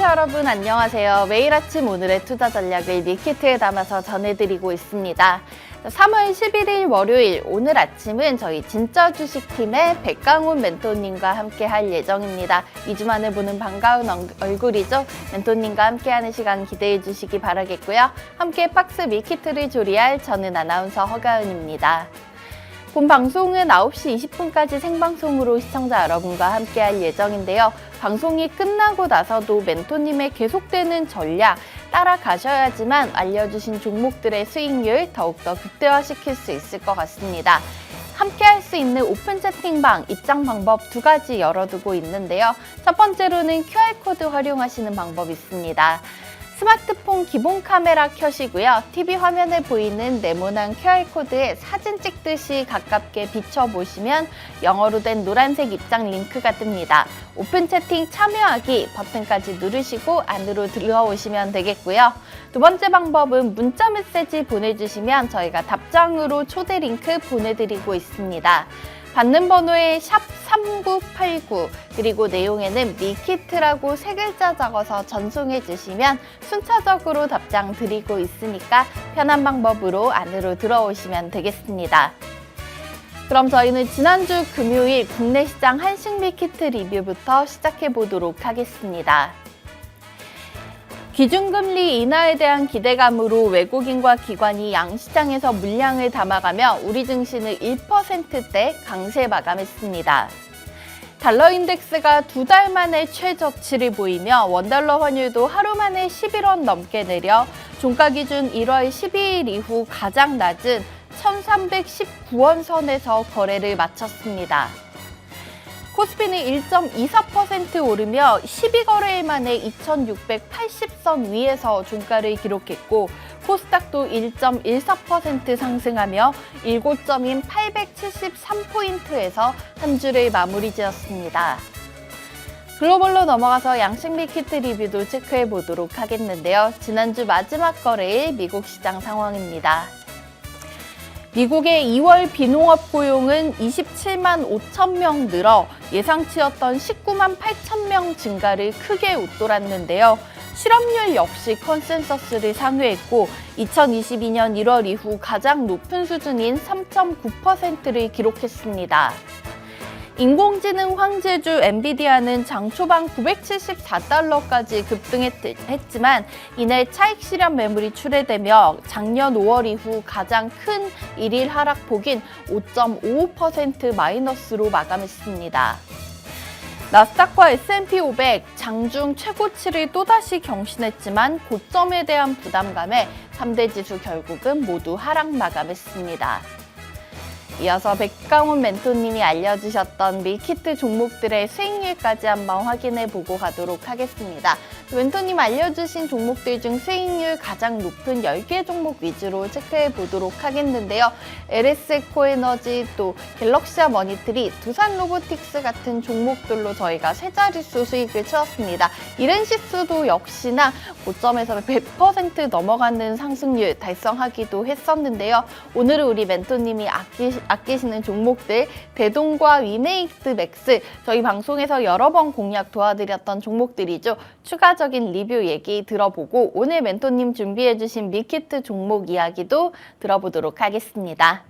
시청자 여러분 안녕하세요. 매일 아침 오늘의 투자 전략을 밀키트에 담아서 전해드리고 있습니다. 3월 11일 월요일 오늘 아침은 저희 진짜 주식팀의 백강훈 멘토님과 함께 할 예정입니다. 2주 만에 보는 반가운 얼굴이죠. 멘토님과 함께하는 시간 기대해 주시기 바라겠고요. 함께 박스 밀키트를 조리할 저는 아나운서 허가은입니다. 본 방송은 9시 20분까지 생방송으로 시청자 여러분과 함께할 예정인데요. 방송이 끝나고 나서도 멘토님의 계속되는 전략 따라가셔야지만 알려주신 종목들의 수익률 더욱더 극대화시킬 수 있을 것 같습니다. 함께할 수 있는 오픈 채팅방 입장 방법 2가지 열어두고 있는데요. 첫 번째로는 QR코드 활용하시는 방법이 있습니다. 스마트폰 기본 카메라 켜시고요. TV 화면에 보이는 네모난 QR코드에 사진 찍듯이 가깝게 비춰보시면 영어로 된 노란색 입장 링크가 뜹니다. 오픈 채팅 참여하기 버튼까지 누르시고 안으로 들어오시면 되겠고요. 두 번째 방법은 문자 메시지 보내주시면 저희가 답장으로 초대 링크 보내드리고 있습니다. 받는 번호에 샵3989 그리고 내용에는 밀키트라고 3글자 적어서 전송해 주시면 순차적으로 답장 드리고 있으니까 편한 방법으로 안으로 들어오시면 되겠습니다. 그럼 저희는 지난주 금요일 국내 시장 한식 밀키트 리뷰부터 시작해 보도록 하겠습니다. 기준금리 인하에 대한 기대감으로 외국인과 기관이 양시장에서 물량을 담아가며 우리 증시는 1%대 강세 마감했습니다. 달러 인덱스가 2달 만에 최저치를 보이며 원달러 환율도 하루 만에 11원 넘게 내려 종가 기준 1월 12일 이후 가장 낮은 1319원 선에서 거래를 마쳤습니다. 코스피는 1.24% 오르며 12거래일 만에 2680선 위에서 종가를 기록했고 코스닥도 1.14% 상승하며 7점인 873포인트에서 한 주를 마무리 지었습니다. 글로벌로 넘어가서 양식 밀키트 리뷰도 체크해 보도록 하겠는데요. 지난주 마지막 거래일 미국 시장 상황입니다. 미국의 2월 비농업 고용은 27만 5천 명 늘어 예상치였던 19만 8천 명 증가를 크게 웃돌았는데요. 실업률 역시 컨센서스를 상회했고 2022년 1월 이후 가장 높은 수준인 3.9%를 기록했습니다. 인공지능 황제주 엔비디아는 장 초반 974달러까지 급등했지만 이내 차익 실현 매물이 출회되며 작년 5월 이후 가장 큰 일일 하락폭인 5.55% 마이너스로 마감했습니다. 나스닥과 S&P 500 장중 최고치를 또다시 경신했지만 고점에 대한 부담감에 3대 지수 결국은 모두 하락 마감했습니다. 이어서 백강훈 멘토님이 알려주셨던 밀키트 종목들의 수익률까지 한번 확인해 보고 가도록 하겠습니다. 멘토님 알려주신 종목들 중 수익률 가장 높은 10개 종목 위주로 체크해 보도록 하겠는데요. LS에코에너지 또 갤럭시아 머니트리, 두산로보틱스 같은 종목들로 저희가 세 자릿수 수익을 채웠습니다. 이른시스도 역시나 고점에서 100% 넘어가는 상승률 달성하기도 했었는데요. 오늘은 우리 멘토님이 아끼시는 종목들 대동과 위메이트 맥스 저희 방송에서 여러 번 공략 도와드렸던 종목들이죠. 추가적인 리뷰 얘기 들어보고 오늘 멘토님 준비해주신 밀키트 종목 이야기도 들어보도록 하겠습니다.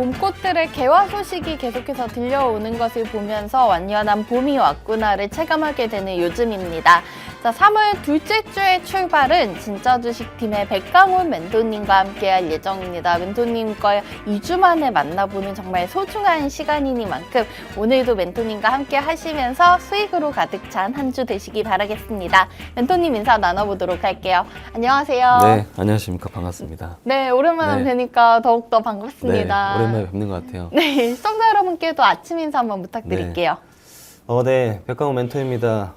봄꽃들의 개화 소식이 계속해서 들려오는 것을 보면서 완연한 봄이 왔구나를 체감하게 되는 요즘입니다. 자, 3월 둘째 주의 출발은 진짜주식팀의 백강훈 멘토님과 함께할 예정입니다. 멘토님과 2주 만에 만나보는 정말 소중한 시간이니만큼 오늘도 멘토님과 함께 하시면서 수익으로 가득 찬 한 주 되시기 바라겠습니다. 멘토님 인사 나눠보도록 할게요. 안녕하세요. 네, 안녕하십니까. 반갑습니다. 네, 오랜만에 뵈니까 더욱더 반갑습니다. 네, 오랜만에 뵙는 것 같아요. 네, 시청자 여러분께도 아침 인사 한번 부탁드릴게요. 네, 백강호 멘토입니다.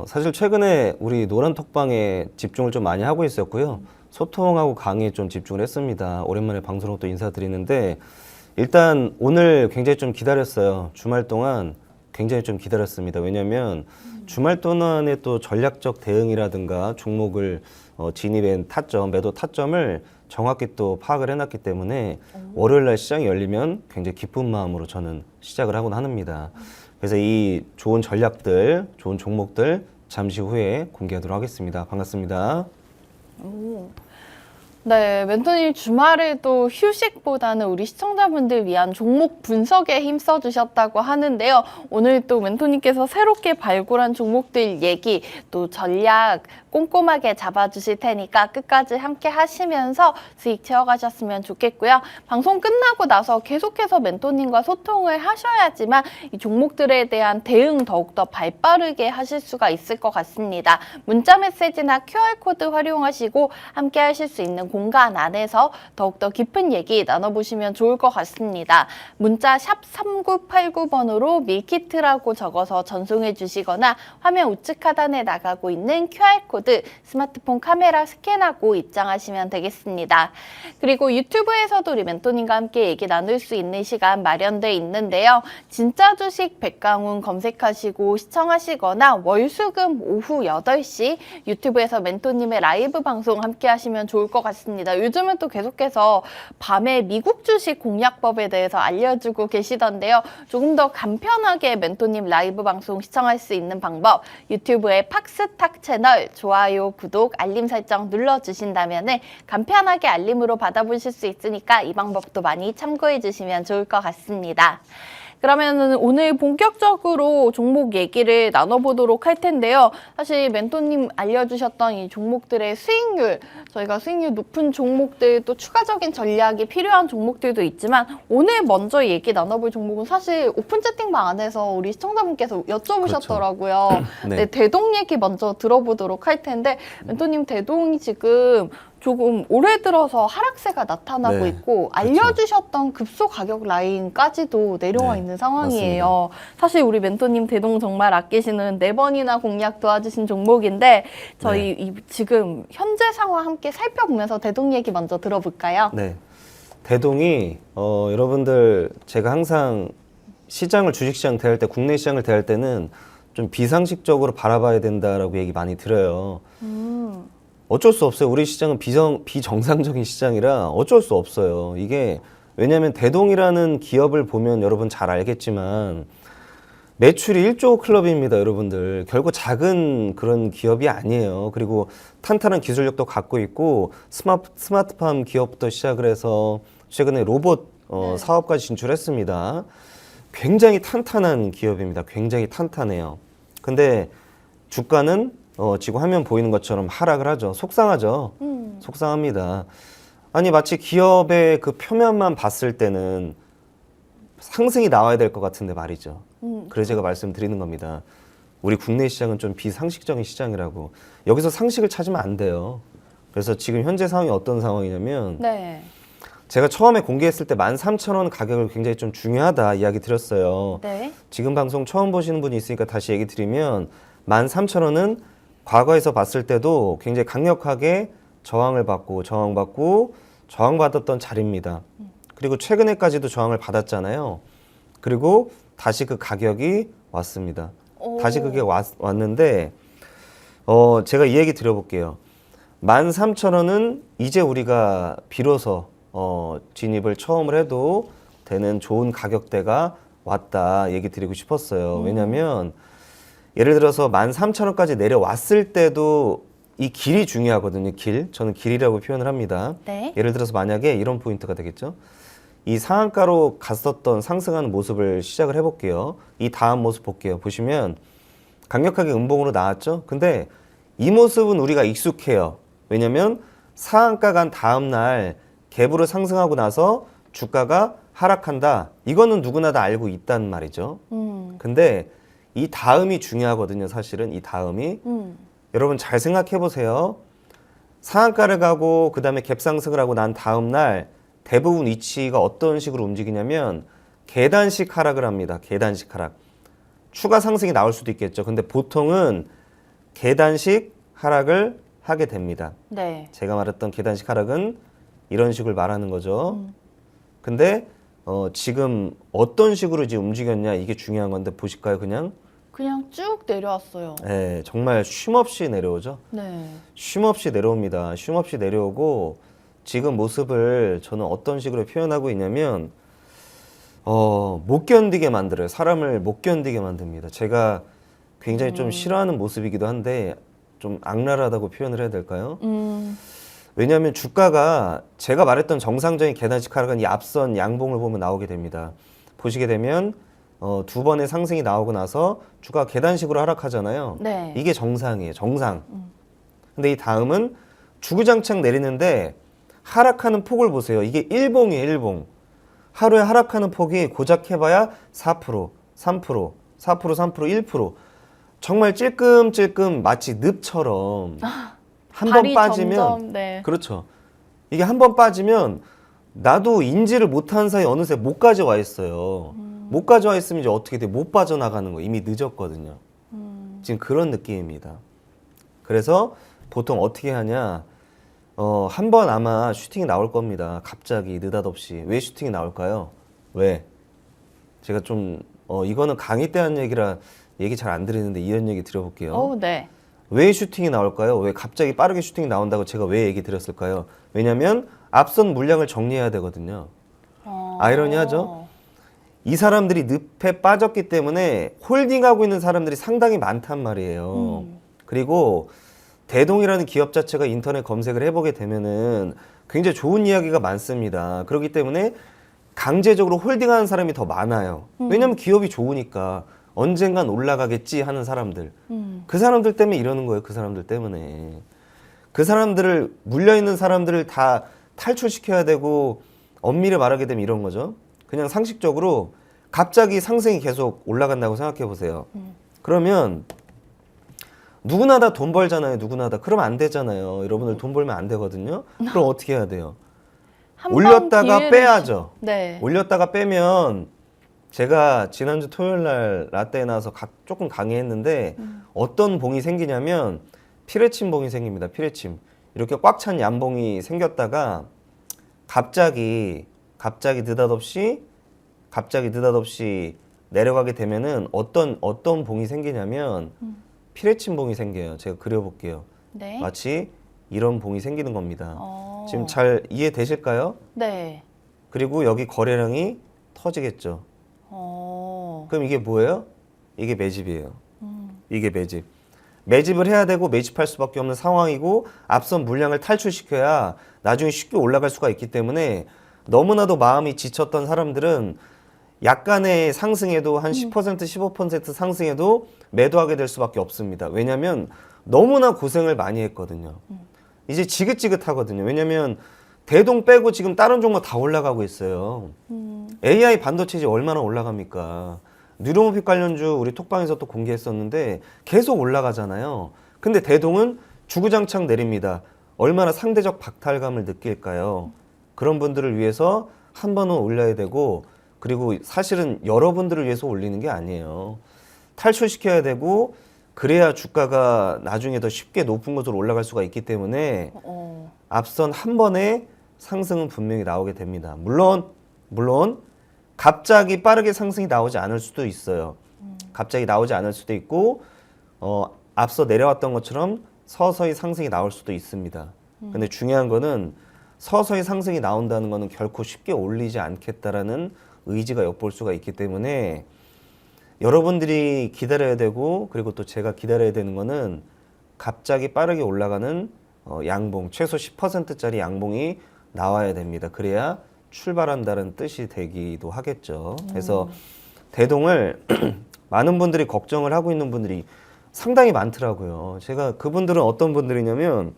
사실 최근에 우리 노란톡방에 집중을 좀 많이 하고 있었고요. 소통하고 강의에 좀 집중을 했습니다. 오랜만에 방송으로 또 인사드리는데 일단 오늘 굉장히 좀 기다렸어요. 주말 동안 굉장히 좀 기다렸습니다. 왜냐하면 주말 동안에 또 전략적 대응이라든가 종목을 진입한 타점, 매도 타점을 정확히 또 파악을 해놨기 때문에 월요일날 시장이 열리면 굉장히 기쁜 마음으로 저는 시작을 하곤 합니다. 그래서 이 좋은 전략들, 좋은 종목들 잠시 후에 공개하도록 하겠습니다. 반갑습니다. 네, 멘토님 주말에도 휴식보다는 우리 시청자분들 위한 종목 분석에 힘써주셨다고 하는데요. 오늘 또 멘토님께서 새롭게 발굴한 종목들 얘기, 또 전략 꼼꼼하게 잡아주실 테니까 끝까지 함께 하시면서 수익 채워가셨으면 좋겠고요. 방송 끝나고 나서 계속해서 멘토님과 소통을 하셔야지만 이 종목들에 대한 대응 더욱더 발빠르게 하실 수가 있을 것 같습니다. 문자 메시지나 QR코드 활용하시고 함께 하실 수 있는 공간 안에서 더욱더 깊은 얘기 나눠보시면 좋을 것 같습니다. 문자 샵 3989번으로 밀키트라고 적어서 전송해 주시거나 화면 우측 하단에 나가고 있는 QR코드 스마트폰 카메라 스캔하고 입장하시면 되겠습니다. 그리고 유튜브에서도 우리 멘토님과 함께 얘기 나눌 수 있는 시간 마련돼 있는데요. 진짜 주식 백강훈 검색하시고 시청하시거나 월수금 오후 8시 유튜브에서 멘토님의 라이브 방송 함께 하시면 좋을 것 같습니다. 요즘은 또 계속해서 밤에 미국 주식 공략법에 대해서 알려주고 계시던데요. 조금 더 간편하게 멘토님 라이브 방송 시청할 수 있는 방법 유튜브의 팍스탁 채널 좋아요, 구독, 알림 설정 눌러주신다면 간편하게 알림으로 받아보실 수 있으니까 이 방법도 많이 참고해 주시면 좋을 것 같습니다. 그러면 오늘 본격적으로 종목 얘기를 나눠보도록 할 텐데요. 사실 멘토님 알려주셨던 이 종목들의 수익률, 저희가 수익률 높은 종목들 또 추가적인 전략이 필요한 종목들도 있지만 오늘 먼저 얘기 나눠볼 종목은 사실 오픈 채팅방 안에서 우리 시청자분께서 여쭤보셨더라고요. 그렇죠. 네, 대동 얘기 먼저 들어보도록 할 텐데 멘토님 대동이 지금 조금 올해 들어서 하락세가 나타나고 있고 알려주셨던 급소 가격 라인까지도 내려와 있는 상황이에요. 맞습니다. 사실 우리 멘토님 대동 정말 아끼시는 4번이나 공략 도와주신 종목인데 저희 지금 현재 상황 함께 살펴보면서 대동 얘기 먼저 들어볼까요? 네, 대동이 여러분들 제가 항상 시장을 주식시장 대할 때 국내 시장을 대할 때는 좀 비상식적으로 바라봐야 된다라고 얘기 많이 들어요. 어쩔 수 없어요. 우리 시장은 비정상적인 시장이라 어쩔 수 없어요. 이게 왜냐하면 대동이라는 기업을 보면 여러분 잘 알겠지만 매출이 1조 클럽입니다. 여러분들 결국 작은 그런 기업이 아니에요. 그리고 탄탄한 기술력도 갖고 있고 스마트팜 기업부터 시작을 해서 최근에 로봇 사업까지 진출했습니다. 굉장히 탄탄한 기업입니다. 굉장히 탄탄해요. 근데 주가는 지금 화면 보이는 것처럼 하락을 하죠. 속상하죠. 속상합니다. 아니 마치 기업의 그 표면만 봤을 때는 상승이 나와야 될 것 같은데 말이죠. 그래서 제가 말씀드리는 겁니다. 우리 국내 시장은 좀 비상식적인 시장이라고. 여기서 상식을 찾으면 안 돼요. 그래서 지금 현재 상황이 어떤 상황이냐면 제가 처음에 공개했을 때 13,000원 가격을 굉장히 좀 중요하다 이야기 드렸어요. 지금 방송 처음 보시는 분이 있으니까 다시 얘기 드리면 13,000원은 과거에서 봤을 때도 굉장히 강력하게 저항받았던 자리입니다. 그리고 최근에까지도 저항을 받았잖아요. 그리고 다시 그 가격이 왔습니다. 다시 그게 왔는데 제가 이 얘기 드려볼게요. 13,000원은 이제 우리가 비로소 진입을 처음을 해도 되는 좋은 가격대가 왔다 얘기 드리고 싶었어요. 왜냐면 예를 들어서 13,000원까지 내려왔을 때도 이 길이 중요하거든요. 저는 길이라고 표현을 합니다. 예를 들어서 만약에 이런 포인트가 되겠죠. 이 상한가로 갔었던 상승하는 모습을 시작을 해볼게요. 이 다음 모습 볼게요. 보시면 강력하게 음봉으로 나왔죠. 근데 이 모습은 우리가 익숙해요. 왜냐면 상한가 간 다음 날 갭으로 상승하고 나서 주가가 하락한다. 이거는 누구나 다 알고 있단 말이죠. 근데 이 다음이 중요하거든요. 사실은 이 다음이. 여러분 잘 생각해 보세요. 상한가를 가고 그 다음에 갭 상승을 하고 난 다음 날 대부분 위치가 어떤 식으로 움직이냐면 계단식 하락을 합니다. 계단식 하락. 추가 상승이 나올 수도 있겠죠. 근데 보통은 계단식 하락을 하게 됩니다. 네. 제가 말했던 계단식 하락은 이런 식을 말하는 거죠. 근데 지금 어떤 식으로 이제 움직였냐 이게 중요한 건데 보실까요? 그냥 쭉 내려왔어요. 네, 정말 쉼없이 내려오죠. 네. 쉼없이 내려옵니다. 쉼없이 내려오고 지금 모습을 저는 어떤 식으로 표현하고 있냐면 못 견디게 만들어요. 사람을 못 견디게 만듭니다. 제가 굉장히 좀 싫어하는 모습이기도 한데 좀 악랄하다고 표현을 해야 될까요? 왜냐하면 주가가 제가 말했던 정상적인 계단식 하락은 이 앞선 양봉을 보면 나오게 됩니다. 보시게 되면 두 번의 상승이 나오고 나서 주가가 계단식으로 하락하잖아요. 네. 이게 정상이에요. 정상. 근데 이 다음은 주구장창 내리는데 하락하는 폭을 보세요. 이게 일봉이에요. 일봉. 하루에 하락하는 폭이 고작 해봐야 4%, 3%, 4%, 3%, 1%. 정말 찔끔찔끔 마치 늪처럼 한 번 발이 빠지면 점점, 네. 그렇죠. 이게 한 번 빠지면 나도 인지를 못한 사이 어느새 목까지 와 있어요. 목까지 와 있으면 이제 어떻게 돼? 못 빠져나가는 거 이미 늦었거든요. 지금 그런 느낌입니다. 그래서 보통 어떻게 하냐? 한 번 아마 슈팅이 나올 겁니다. 갑자기 느닷없이. 왜 슈팅이 나올까요? 왜? 제가 좀 이거는 강의 때 한 얘기라 얘기 잘 안 드리는데 이런 얘기 드려볼게요. 네. 왜 슈팅이 나올까요? 왜 갑자기 빠르게 슈팅이 나온다고 제가 왜 얘기 드렸을까요? 왜냐면 앞선 물량을 정리해야 되거든요. 아이러니하죠? 이 사람들이 늪에 빠졌기 때문에 홀딩하고 있는 사람들이 상당히 많단 말이에요. 그리고 대동이라는 기업 자체가 인터넷 검색을 해보게 되면은 굉장히 좋은 이야기가 많습니다. 그렇기 때문에 강제적으로 홀딩하는 사람이 더 많아요. 왜냐면 기업이 좋으니까 언젠간 올라가겠지 하는 사람들. 그 사람들 때문에 이러는 거예요. 그 사람들 때문에. 그 사람들을 물려있는 사람들을 다 탈출시켜야 되고 엄밀히 말하게 되면 이런 거죠. 그냥 상식적으로 갑자기 상승이 계속 올라간다고 생각해 보세요. 그러면 누구나 다 돈 벌잖아요. 누구나 다. 그러면 안 되잖아요. 여러분들 돈 벌면 안 되거든요. 그럼 어떻게 해야 돼요? 올렸다가 빼야죠. 네. 올렸다가 빼면 제가 지난주 토요일 날 라떼에 나와서 조금 강의했는데 어떤 봉이 생기냐면 피레침 봉이 생깁니다. 피레침. 이렇게 꽉 찬 얌봉이 생겼다가 갑자기 느닷없이 내려가게 되면은 어떤 봉이 생기냐면 피레침 봉이 생겨요. 제가 그려볼게요. 네. 마치 이런 봉이 생기는 겁니다. 지금 잘 이해되실까요? 네. 그리고 여기 거래량이 터지겠죠. 그럼 이게 뭐예요? 이게 매집이에요. 이게 매집. 매집을 해야 되고 매집할 수밖에 없는 상황이고 앞선 물량을 탈출시켜야 나중에 쉽게 올라갈 수가 있기 때문에 너무나도 마음이 지쳤던 사람들은 약간의 상승에도 한 10%, 15% 상승에도 매도하게 될 수밖에 없습니다. 왜냐하면 너무나 고생을 많이 했거든요. 이제 지긋지긋하거든요. 왜냐하면 대동 빼고 지금 다른 종목 다 올라가고 있어요. AI 반도체 얼마나 올라갑니까? 뉴로모픽 관련주 우리 톡방에서 또 공개했었는데 계속 올라가잖아요. 근데 대동은 주구장창 내립니다. 얼마나 상대적 박탈감을 느낄까요? 그런 분들을 위해서 한 번은 올려야 되고 그리고 사실은 여러분들을 위해서 올리는 게 아니에요. 탈출시켜야 되고 그래야 주가가 나중에 더 쉽게 높은 곳으로 올라갈 수가 있기 때문에 앞선 한 번의 상승은 분명히 나오게 됩니다. 물론 갑자기 빠르게 상승이 나오지 않을 수도 있어요. 갑자기 나오지 않을 수도 있고 앞서 내려왔던 것처럼 서서히 상승이 나올 수도 있습니다. 근데 중요한 거는 서서히 상승이 나온다는 거는 결코 쉽게 올리지 않겠다라는 의지가 엿볼 수가 있기 때문에 여러분들이 기다려야 되고 그리고 또 제가 기다려야 되는 거는 갑자기 빠르게 올라가는 양봉 최소 10%짜리 양봉이 나와야 됩니다. 그래야 출발한다는 뜻이 되기도 하겠죠. 그래서 대동을 많은 분들이 걱정을 하고 있는 분들이 상당히 많더라고요. 제가 그분들은 어떤 분들이냐면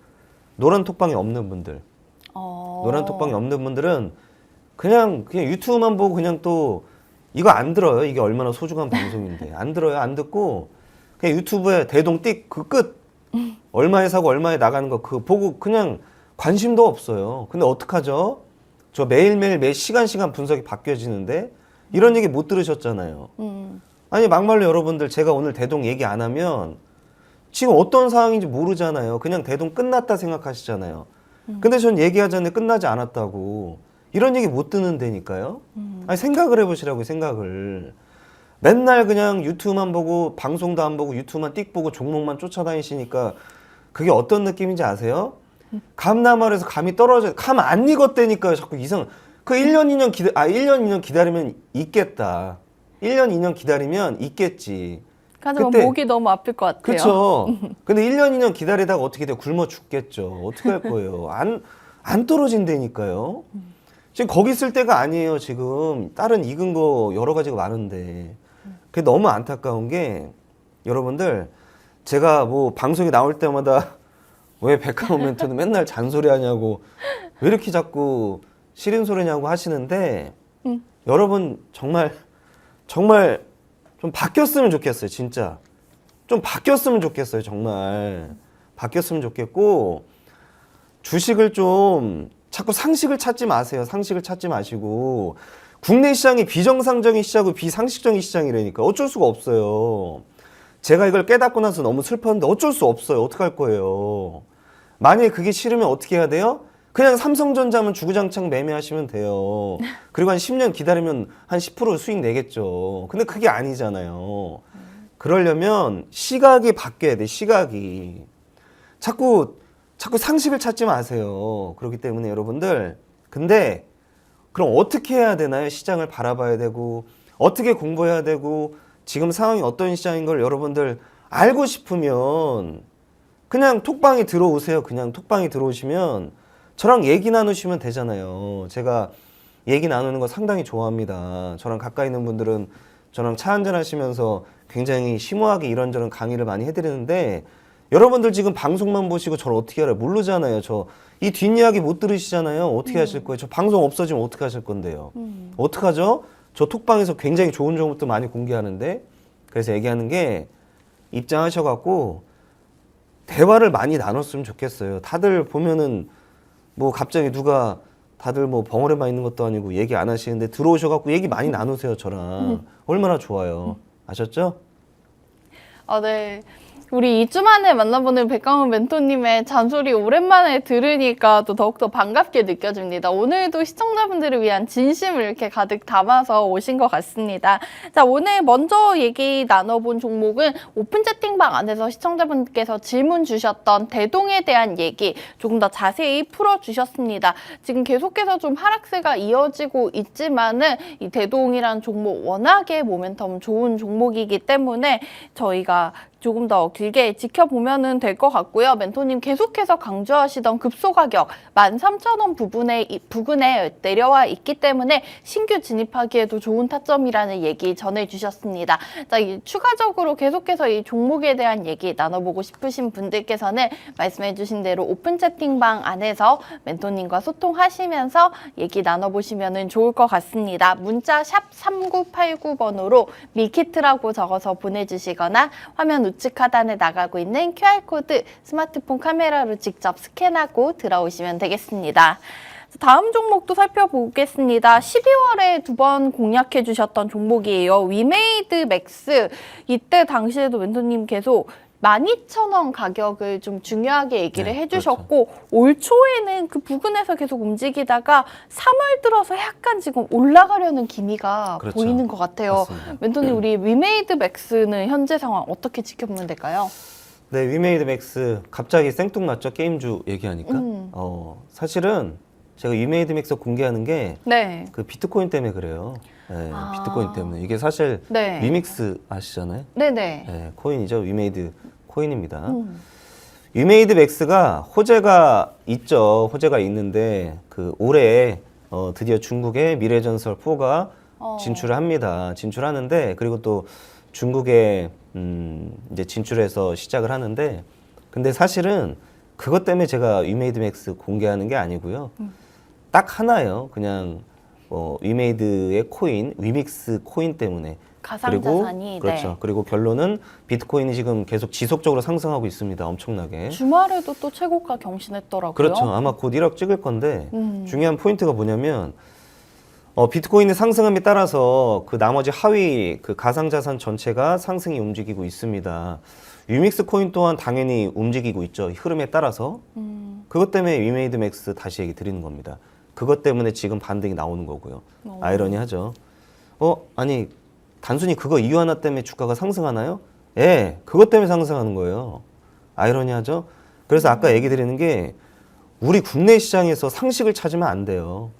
노란 톡방이 없는 분들. 노란 톡방이 없는 분들은 그냥 유튜브만 보고 그냥 또 이거 안 들어요. 이게 얼마나 소중한 방송인데. 안 들어요. 안 듣고 그냥 유튜브에 대동 띡 그 끝. 얼마에 사고 얼마에 나가는 거 그거 보고 그냥 관심도 없어요. 근데 어떡하죠? 저 매일매일 매 시간 분석이 바뀌어지는데 이런 얘기 못 들으셨잖아요. 아니 막말로 여러분들 제가 오늘 대동 얘기 안 하면 지금 어떤 상황인지 모르잖아요. 그냥 대동 끝났다 생각하시잖아요. 근데 전 얘기하자니 끝나지 않았다고. 이런 얘기 못 듣는다니까요. 아니 생각을 해보시라고요. 생각을. 맨날 그냥 유튜브만 보고 방송도 안 보고 유튜브만 띡 보고 종목만 쫓아다니시니까 그게 어떤 느낌인지 아세요? 감나말에서 감이 떨어져 감 안 익었다니까요. 자꾸 이상. 그 1년 2년 기다리면 있겠다. 1년 2년 기다리면 있겠지. 하지만 그때, 목이 너무 아플 것 같아요. 그렇죠. 근데 1년 2년 기다리다가 어떻게 돼요? 굶어 죽겠죠. 어떻게 할 거예요? 안 떨어진다니까요. 지금 거기 있을 때가 아니에요. 지금 다른 익은 거 여러 가지가 많은데. 그게 너무 안타까운 게 여러분들 제가 뭐 방송에 나올 때마다 왜 백화점 멘트는 맨날 잔소리 하냐고 왜 이렇게 자꾸 싫은 소리냐고 하시는데 여러분 정말 좀 바뀌었으면 좋겠어요. 진짜 좀 바뀌었으면 좋겠어요. 정말 바뀌었으면 좋겠고 주식을 좀 자꾸 상식을 찾지 마세요. 상식을 찾지 마시고 국내 시장이 비정상적인 시장이고 비상식적인 시장이라니까 어쩔 수가 없어요. 제가 이걸 깨닫고 나서 너무 슬펐는데 어쩔 수 없어요. 어떡할 거예요. 만약에 그게 싫으면 어떻게 해야 돼요? 그냥 삼성전자면 주구장창 매매하시면 돼요. 그리고 한 10년 기다리면 한 10% 수익 내겠죠. 근데 그게 아니잖아요. 그러려면 시각이 바뀌어야 돼. 시각이. 자꾸 상식을 찾지 마세요. 그렇기 때문에 여러분들 근데 그럼 어떻게 해야 되나요? 시장을 바라봐야 되고 어떻게 공부해야 되고 지금 상황이 어떤 시장인 걸 여러분들 알고 싶으면 그냥 톡방에 들어오세요. 그냥 톡방에 들어오시면 저랑 얘기 나누시면 되잖아요. 제가 얘기 나누는 거 상당히 좋아합니다. 저랑 가까이 있는 분들은 저랑 차 한잔 하시면서 굉장히 심오하게 이런저런 강의를 많이 해드리는데 여러분들 지금 방송만 보시고 저를 어떻게 알아요? 모르잖아요. 저 이 뒷이야기 못 들으시잖아요. 어떻게 하실 거예요? 저 방송 없어지면 어떻게 하실 건데요? 어떡하죠? 저 톡방에서 굉장히 좋은 정보도 많이 공개하는데 그래서 얘기하는 게 입장하셔갖고 대화를 많이 나눴으면 좋겠어요. 다들 보면은 뭐 갑자기 누가 다들 뭐 벙어리만 있는 것도 아니고 얘기 안 하시는데 들어오셔갖고 얘기 많이 나누세요. 저랑. 얼마나 좋아요. 아셨죠? 네. 우리 2주 만에 만나보는 백강훈 멘토님의 잔소리 오랜만에 들으니까 또 더욱더 반갑게 느껴집니다. 오늘도 시청자분들을 위한 진심을 이렇게 가득 담아서 오신 것 같습니다. 자, 오늘 먼저 얘기 나눠본 종목은 오픈 채팅방 안에서 시청자분께서 질문 주셨던 대동에 대한 얘기 조금 더 자세히 풀어주셨습니다. 지금 계속해서 좀 하락세가 이어지고 있지만은 이 대동이란 종목 워낙에 모멘텀 좋은 종목이기 때문에 저희가 조금 더 길게 지켜보면 될 것 같고요. 멘토님 계속해서 강조하시던 급소가격 13,000원 부근에 내려와 있기 때문에 신규 진입하기에도 좋은 타점이라는 얘기 전해주셨습니다. 자, 추가적으로 계속해서 이 종목에 대한 얘기 나눠보고 싶으신 분들께서는 말씀해주신 대로 오픈 채팅방 안에서 멘토님과 소통하시면서 얘기 나눠보시면 좋을 것 같습니다. 문자 샵 3989번으로 밀키트라고 적어서 보내주시거나 화면 우측 하단에 나가고 있는 QR코드 스마트폰 카메라로 직접 스캔하고 들어오시면 되겠습니다. 다음 종목도 살펴보겠습니다. 12월에 2번 공략해 주셨던 종목이에요. 위메이드 맥스. 이때 당시에도 멘토님 계속 12,000원 가격을 좀 중요하게 얘기를 해주셨고 그렇죠. 올 초에는 그 부근에서 계속 움직이다가 3월 들어서 약간 지금 올라가려는 기미가 그렇죠. 보이는 것 같아요. 멘토님 우리 위메이드 맥스는 현재 상황 어떻게 지켜보면 될까요? 네, 위메이드 맥스 갑자기 생뚱맞죠? 게임주 얘기하니까. 사실은 제가 위메이드 맥스 공개하는 게 그 비트코인 때문에 그래요. 네, 비트코인 때문에. 이게 사실 위믹스 아시잖아요? 네네. 네, 코인이죠. 위메이드 코인입니다. 위메이드 맥스가 호재가 있죠. 호재가 있는데 그 올해 드디어 중국의 미래전설 4가 어. 진출을 합니다. 진출하는데 그리고 또 중국에 이제 진출해서 시작을 하는데 근데 사실은 그것 때문에 제가 위메이드 맥스 공개하는 게 아니고요. 딱 하나예요. 그냥 위메이드의 코인, 위믹스 코인 때문에. 가상자산이. 그렇죠. 네. 그리고 결론은 비트코인이 지금 계속 지속적으로 상승하고 있습니다. 엄청나게. 주말에도 또 최고가 경신했더라고요. 그렇죠. 아마 곧 1억 찍을 건데 중요한 포인트가 뭐냐면 비트코인의 상승함에 따라서 그 나머지 하위 그 가상자산 전체가 상승이 움직이고 있습니다. 위믹스 코인 또한 당연히 움직이고 있죠. 흐름에 따라서. 그것 때문에 위메이드 맥스 다시 얘기 드리는 겁니다. 그것 때문에 지금 반등이 나오는 거고요. 아이러니하죠. 아니 단순히 그거 이유 하나 때문에 주가가 상승하나요? 예, 그것 때문에 상승하는 거예요. 아이러니하죠. 그래서 아까 얘기 드리는 게 우리 국내 시장에서 상식을 찾으면 안 돼요.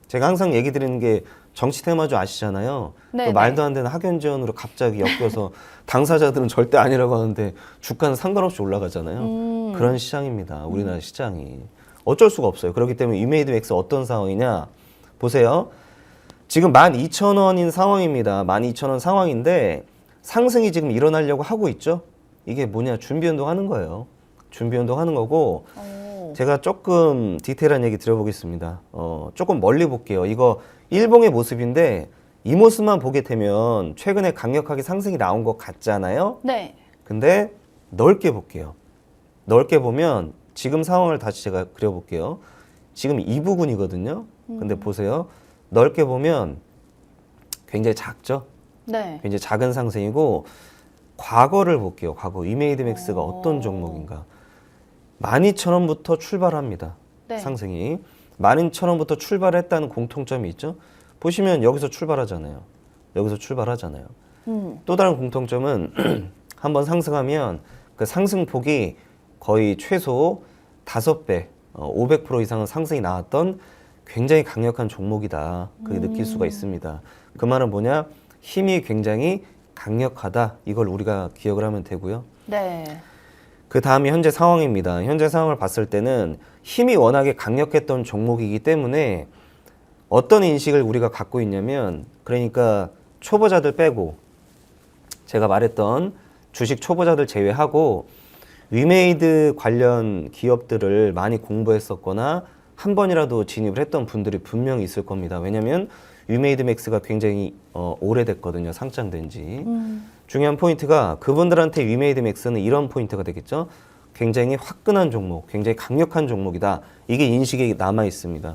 제가 항상 얘기 드리는 게 정치 테마주 아시잖아요. 또 말도 안 되는 학연 지원으로 갑자기 엮여서 당사자들은 절대 아니라고 하는데 주가는 상관없이 올라가잖아요. 그런 시장입니다. 우리나라 시장이. 어쩔 수가 없어요. 그렇기 때문에 위메이드 맥스 어떤 상황이냐. 보세요. 지금 12,000원인 상황입니다. 12,000원 상황인데 상승이 지금 일어나려고 하고 있죠. 이게 뭐냐. 준비운동 하는 거예요. 준비운동 하는 거고 제가 조금 디테일한 얘기 드려보겠습니다. 조금 멀리 볼게요. 이거 일봉의 모습인데 이 모습만 보게 되면 최근에 강력하게 상승이 나온 것 같잖아요. 네. 근데 넓게 볼게요. 넓게 보면 지금 상황을 다시 제가 그려볼게요. 지금 이 부분이거든요. 근데 보세요. 넓게 보면 굉장히 작죠? 네. 굉장히 작은 상승이고 과거를 볼게요. 과거 위메이드 맥스가 어떤 종목인가. 12,000원부터 출발합니다. 네. 상승이. 12,000원부터 출발했다는 공통점이 있죠. 보시면 여기서 출발하잖아요. 여기서 출발하잖아요. 또 다른 공통점은 한번 상승하면 그 상승폭이 거의 최소 5배, 500% 이상은 상승이 나왔던 굉장히 강력한 종목이다. 그게 느낄 수가 있습니다. 그 말은 뭐냐? 힘이 굉장히 강력하다. 이걸 우리가 기억을 하면 되고요. 네. 그 다음이 현재 상황입니다. 현재 상황을 봤을 때는 힘이 워낙에 강력했던 종목이기 때문에 어떤 인식을 우리가 갖고 있냐면 그러니까 초보자들 빼고 제가 말했던 주식 초보자들 제외하고 위메이드 관련 기업들을 많이 공부했었거나 한 번이라도 진입을 했던 분들이 분명히 있을 겁니다. 왜냐하면 위메이드 맥스가 굉장히 오래됐거든요. 상장된 지. 중요한 포인트가 그분들한테 위메이드 맥스는 이런 포인트가 되겠죠. 굉장히 화끈한 종목, 굉장히 강력한 종목이다. 이게 인식이 남아 있습니다.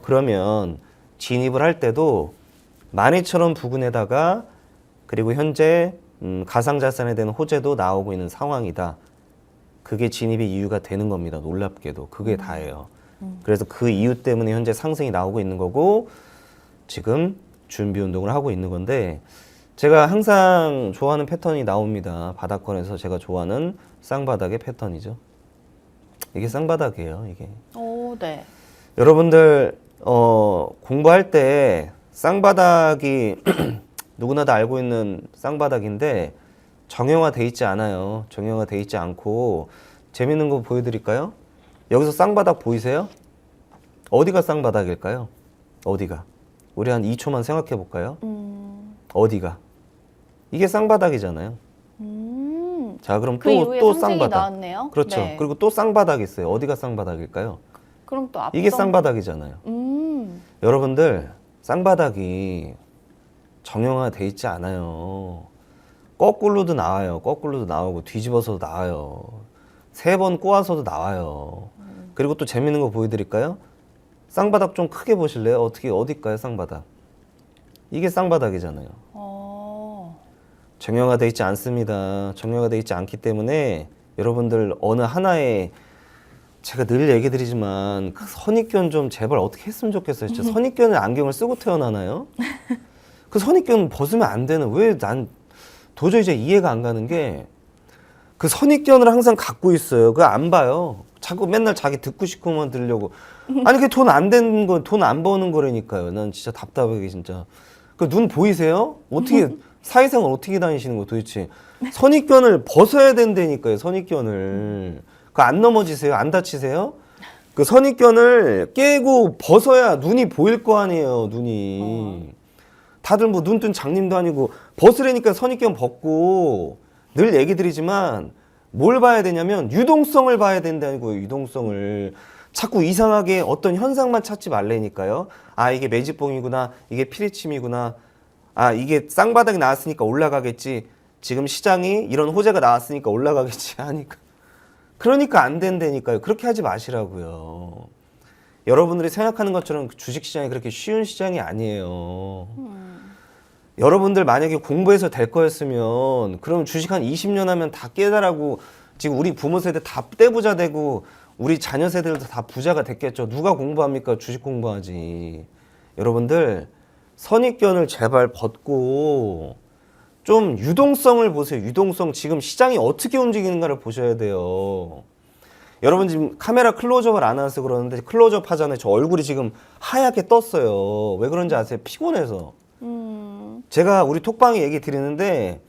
그러면 진입을 할 때도 12,000원 부근에다가 그리고 현재 가상자산에 대한 호재도 나오고 있는 상황이다. 그게 진입의 이유가 되는 겁니다. 놀랍게도. 그게 다예요. 그래서 그 이유 때문에 현재 상승이 나오고 있는 거고 지금 준비 운동을 하고 있는 건데 제가 항상 좋아하는 패턴이 나옵니다. 바닥권에서 제가 좋아하는 쌍바닥의 패턴이죠. 이게 쌍바닥이에요. 이게. 네. 여러분들 공부할 때 쌍바닥이 누구나 다 알고 있는 쌍바닥인데 정형화돼 있지 않아요. 정형화돼 있지 않고 재밌는 거 보여드릴까요? 여기서 쌍바닥 보이세요? 어디가 쌍바닥일까요? 어디가? 우리 한 2초만 생각해 볼까요? 어디가? 이게 쌍바닥이잖아요. 자, 그럼 그 이후에 또 상승이 쌍바닥. 나왔네요. 그렇죠. 네. 그리고 또 쌍바닥 있어요. 어디가 쌍바닥일까요? 그럼 또 앞선. 이게 쌍바닥이잖아요. 여러분들 쌍바닥이 정형화돼 있지 않아요. 거꾸로도 나와요. 거꾸로도 나오고 뒤집어서도 나와요. 3번 꼬아서도 나와요. 그리고 또 재밌는 거 보여드릴까요? 쌍바닥 좀 크게 보실래요? 어딜까요? 쌍바닥. 이게 쌍바닥이잖아요. 정형화돼 있지 않습니다. 정형화돼 있지 않기 때문에 여러분들 어느 하나에 제가 늘 얘기 드리지만 그 선입견 좀 제발 어떻게 했으면 좋겠어요. 진짜 선입견을 안경을 쓰고 태어나나요? 그 선입견 벗으면 안 되는 왜 난 도저히 이제 이해가 안 가는 게 그 선입견을 항상 갖고 있어요. 그거 안 봐요. 자꾸 맨날 자기 듣고 싶으면 들으려고. 아니 그게 돈 안 되는 거, 돈 안 버는 거라니까요. 난 진짜 답답하게 진짜. 그 눈 보이세요? 어떻게 사회생활 어떻게 다니시는 거 도대체? 선입견을 벗어야 된다니까요. 선입견을. 그 안 넘어지세요? 안 다치세요? 그 선입견을 깨고 벗어야 눈이 보일 거 아니에요, 눈이. 다들 뭐 눈뜬 장님도 아니고 벗으려니까 선입견 벗고 늘 얘기 드리지만 뭘 봐야 되냐면 유동성을 봐야 된다고요, 유동성을. 자꾸 이상하게 어떤 현상만 찾지 말라니까요. 아, 이게 매집봉이구나, 이게 피리침이구나, 아, 이게 쌍바닥이 나왔으니까 올라가겠지, 지금 시장이 이런 호재가 나왔으니까 올라가겠지 하니까. 그러니까 안 된다니까요. 그렇게 하지 마시라고요. 여러분들이 생각하는 것처럼 주식시장이 그렇게 쉬운 시장이 아니에요. 여러분들 만약에 공부해서 될 거였으면 그럼 주식 한 20년 하면 다 깨달라고, 지금 우리 부모 세대 다 떼부자 되고 우리 자녀 세대들도 다 부자가 됐겠죠. 누가 공부합니까? 주식 공부하지. 여러분들 선입견을 제발 벗고 좀 유동성을 보세요. 유동성. 지금 시장이 어떻게 움직이는가를 보셔야 돼요. 여러분 지금 카메라 클로즈업을 안 해서 그러는데 클로즈업 하잖아요. 저 얼굴이 지금 하얗게 떴어요. 왜 그런지 아세요? 피곤해서. 제가 우리 톡방에 얘기 드리는데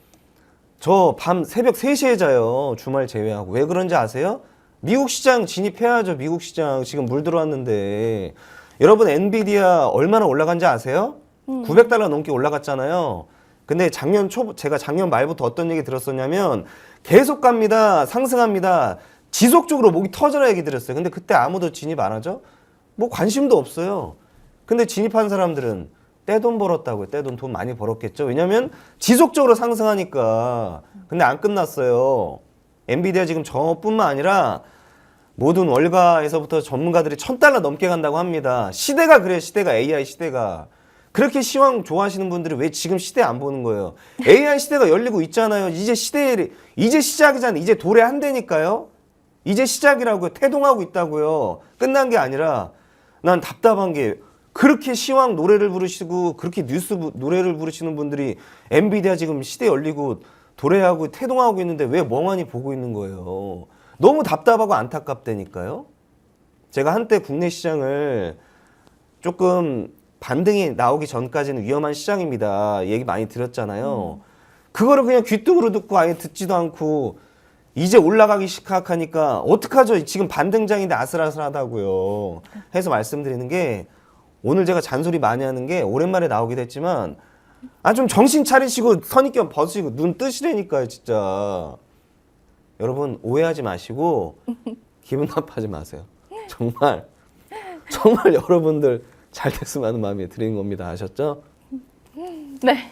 저 밤 새벽 3시에 자요. 주말 제외하고. 왜 그런지 아세요? 미국 시장 진입해야죠. 미국 시장 지금 물 들어왔는데. 여러분 엔비디아 얼마나 올라간지 아세요? 900달러 넘게 올라갔잖아요. 근데 제가 작년 말부터 어떤 얘기 들었었냐면 계속 갑니다. 상승합니다. 지속적으로 목이 터져라 얘기 들었어요. 근데 그때 아무도 진입 안 하죠? 뭐 관심도 없어요. 근데 진입한 사람들은 떼돈 벌었다고요. 떼돈, 돈 많이 벌었겠죠. 왜냐면 지속적으로 상승하니까. 근데 안 끝났어요. 엔비디아 지금 저뿐만 아니라 모든 월가에서부터 전문가들이 1000달러 넘게 간다고 합니다. 시대가 그래요. 시대가 AI 시대가. 그렇게 시황 좋아하시는 분들이 왜 지금 시대 안 보는 거예요? AI 시대가 열리고 있잖아요. 이제 시작이잖아요. 이제 도래한다니까요. 이제 시작이라고요. 태동하고 있다고요. 끝난 게 아니라 난 답답한 게 그렇게 시황 노래를 부르시고 그렇게 뉴스 노래를 부르시는 분들이 엔비디아 지금 시대 열리고 도래하고 태동하고 있는데 왜 멍하니 보고 있는 거예요? 너무 답답하고 안타깝다니까요. 제가 한때 국내 시장을 조금 반등이 나오기 전까지는 위험한 시장입니다. 얘기 많이 드렸잖아요. 그거를 그냥 귀뚱으로 듣고 아예 듣지도 않고 이제 올라가기 시작하니까 어떡하죠? 지금 반등장인데 아슬아슬하다고요. 해서 말씀드리는 게 오늘 제가 잔소리 많이 하는 게 오랜만에 나오기도 했지만 아 좀 정신 차리시고 선입견 벗으시고 눈 뜨시라니까요 진짜. 여러분 오해하지 마시고 기분 나빠하지 마세요. 정말 여러분들 잘 됐으면 하는 마음에 드리는 겁니다. 아셨죠? 네.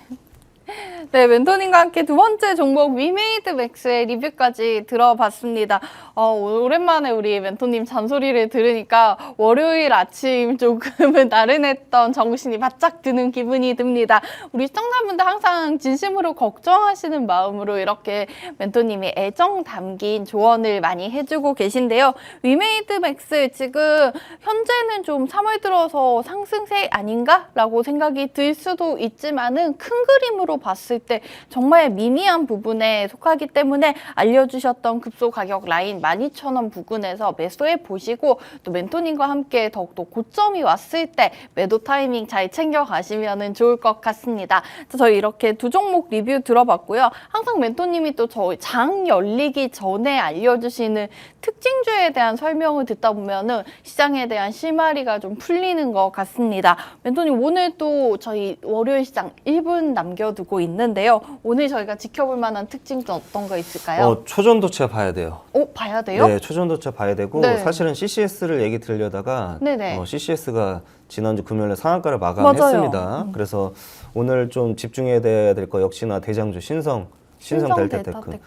네, 멘토님과 함께 두 번째 종목 위메이드 맥스의 리뷰까지 들어봤습니다. 오랜만에 우리 멘토님 잔소리를 들으니까 월요일 아침 조금은 나른했던 정신이 바짝 드는 기분이 듭니다. 우리 시청자분들 항상 진심으로 걱정하시는 마음으로 이렇게 멘토님이 애정 담긴 조언을 많이 해주고 계신데요. 위메이드 맥스 지금 현재는 좀 3월 들어서 상승세 아닌가? 라고 생각이 들 수도 있지만은 큰 그림으로 봤을 때 정말 미미한 부분에 속하기 때문에 알려주셨던 급소 가격 라인 12,000원 부근에서 매수해 보시고 또 멘토님과 함께 더욱더 고점이 왔을 때 매도 타이밍 잘 챙겨 가시면 좋을 것 같습니다. 저희 이렇게 두 종목 리뷰 들어봤고요. 항상 멘토님이 또 저희 장 열리기 전에 알려주시는 특징주에 대한 설명을 듣다 보면은 시장에 대한 실마리가 좀 풀리는 것 같습니다. 멘토님 오늘 또 저희 월요일 시장 1분 남겨두고 있는데요. 오늘 저희가 지켜볼 만한 특징도 어떤 거 있을까요? 초전도체 봐야 돼요. 봐야 돼요? 네, 초전도체 봐야 되고 네. 사실은 CCS를 얘기 들려다가 네네. CCS가 지난주 금요일에 상한가를 마감했습니다. 맞아요. 그래서 오늘 좀 집중해야 될 거 역시나 대장주 신성 델타테크.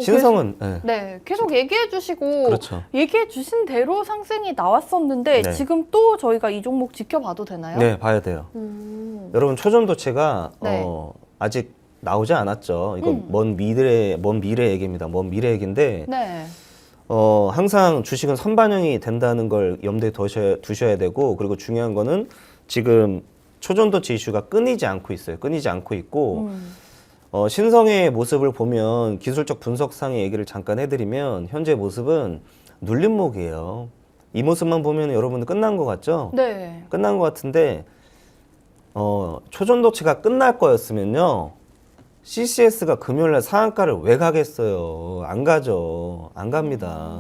신성은 네, 계속 얘기해 주시고 그렇죠. 얘기해 주신 대로 상승이 나왔었는데 네. 지금 또 저희가 이 종목 지켜봐도 되나요? 네, 봐야 돼요. 여러분 초전도체가 네. 아직 나오지 않았죠. 이거 먼 미래 얘기입니다. 먼 미래 얘기인데 네. 항상 주식은 선반영이 된다는 걸 염두에 두셔야 되고, 그리고 중요한 거는 지금 초전도체 이슈가 끊이지 않고 있어요. 끊이지 않고 있고 신성의 모습을 보면 기술적 분석상의 얘기를 잠깐 해드리면 현재 모습은 눌림목이에요. 이 모습만 보면 여러분들 끝난 것 같죠? 네. 끝난 것 같은데 초전도체가 끝날 거였으면요 CCS가 금요일날 상한가를 왜 가겠어요? 안 가죠. 안 갑니다.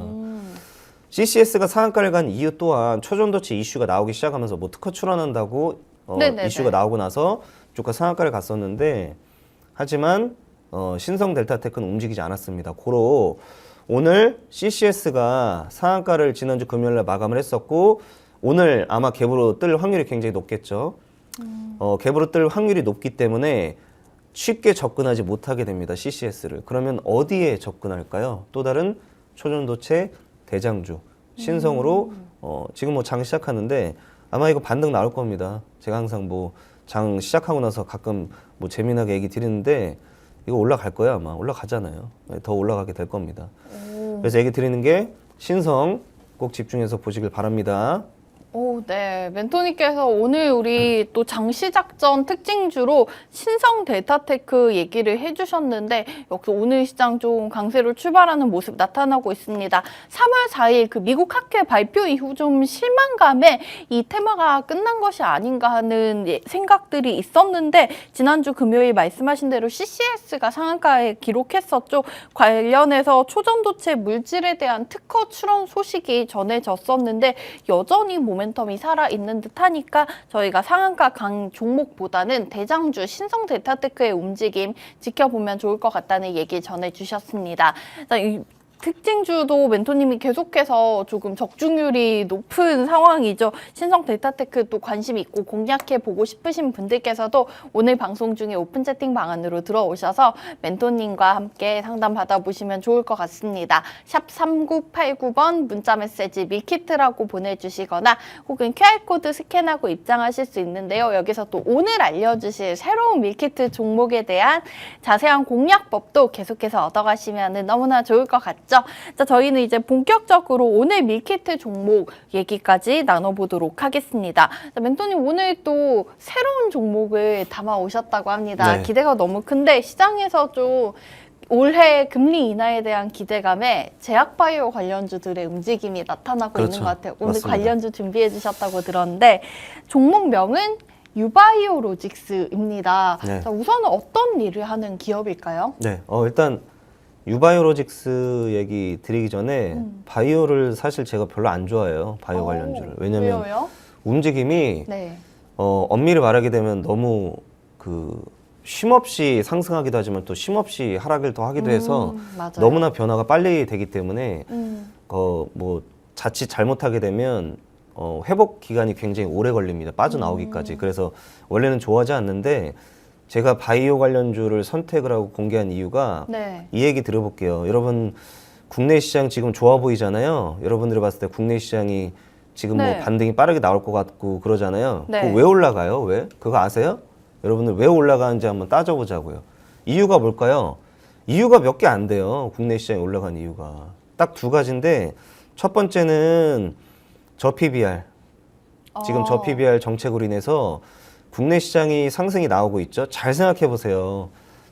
CCS가 상한가를 간 이유 또한 초전도체 이슈가 나오기 시작하면서 뭐 특허 출원한다고 네네네. 이슈가 나오고 나서 주가 상한가를 갔었는데 하지만 신성 델타테크는 움직이지 않았습니다. 고로 오늘 CCS가 상한가를 지난주 금요일에 마감을 했었고 오늘 아마 갭으로 뜰 확률이 굉장히 높겠죠. 갭으로 뜰 확률이 높기 때문에 쉽게 접근하지 못하게 됩니다. CCS를. 그러면 어디에 접근할까요? 또 다른 초전도체 대장주 신성으로 지금 뭐 장 시작하는데 아마 이거 반등 나올 겁니다. 제가 항상 뭐 장 시작하고 나서 가끔 뭐 재미나게 얘기 드리는데 이거 올라갈 거예요. 아마 올라가잖아요. 더 올라가게 될 겁니다. 그래서 얘기 드리는 게 신성 꼭 집중해서 보시길 바랍니다. 오, 네. 멘토님께서 오늘 우리 또 장시작전 특징주로 신성 델타테크 얘기를 해주셨는데 역시 오늘 시장 좀 강세로 출발하는 모습 나타나고 있습니다. 3월 4일 그 미국 학회 발표 이후 좀 실망감에 이 테마가 끝난 것이 아닌가 하는 생각들이 있었는데 지난주 금요일 말씀하신 대로 CCS가 상한가에 기록했었죠. 관련해서 초전도체 물질에 대한 특허 출원 소식이 전해졌었는데 여전히 모멘텀이 살아있는 듯 하니까 저희가 상한가 강 종목보다는 대장주 신성 델타테크의 움직임 지켜보면 좋을 것 같다는 얘기 전해주셨습니다. 특징주도 멘토님이 계속해서 조금 적중률이 높은 상황이죠. 신성 델타테크 또 관심 있고 공략해 보고 싶으신 분들께서도 오늘 방송 중에 오픈 채팅 방안으로 들어오셔서 멘토님과 함께 상담 받아보시면 좋을 것 같습니다. 샵 3989번 문자 메시지 밀키트라고 보내주시거나 혹은 QR코드 스캔하고 입장하실 수 있는데요. 여기서 또 오늘 알려주실 새로운 밀키트 종목에 대한 자세한 공략법도 계속해서 얻어가시면 너무나 좋을 것 같죠. 자, 저희는 이제 본격적으로 오늘 밀키트 종목 얘기까지 나눠보도록 하겠습니다. 자, 멘토님 오늘 또 새로운 종목을 담아 오셨다고 합니다. 네. 기대가 너무 큰데 시장에서 좀 올해 금리 인하에 대한 기대감에 제약바이오 관련주들의 움직임이 나타나고 그렇죠. 있는 것 같아요. 오늘 맞습니다. 관련주 준비해 주셨다고 들었는데 종목명은 유바이오로직스입니다. 네. 자, 우선은 어떤 일을 하는 기업일까요? 네, 일단 유바이오로직스 얘기 드리기 전에 바이오를 사실 제가 별로 안 좋아해요. 바이오 관련주를. 왜냐면 왜요? 움직임이 네. 엄밀히 말하게 되면 너무 쉼없이 상승하기도 하지만 또 쉼없이 하락을 더 하기도 해서 맞아요. 너무나 변화가 빨리 되기 때문에 음. 자칫 잘못하게 되면 회복 기간이 굉장히 오래 걸립니다. 빠져나오기까지. 그래서 원래는 좋아하지 않는데 제가 바이오 관련주를 선택을 하고 공개한 이유가 네. 이 얘기 들어볼게요. 여러분 국내 시장 지금 좋아 보이잖아요. 여러분들이 봤을 때 국내 시장이 지금 네. 뭐 반등이 빠르게 나올 것 같고 그러잖아요. 네. 그거 왜 올라가요? 왜? 그거 아세요? 여러분들 왜 올라가는지 한번 따져보자고요. 이유가 뭘까요? 이유가 몇 개 안 돼요. 국내 시장이 올라간 이유가. 딱 두 가지인데 첫 번째는 저 PBR. 지금 저 PBR 정책으로 인해서 국내 시장이 상승이 나오고 있죠. 잘 생각해 보세요.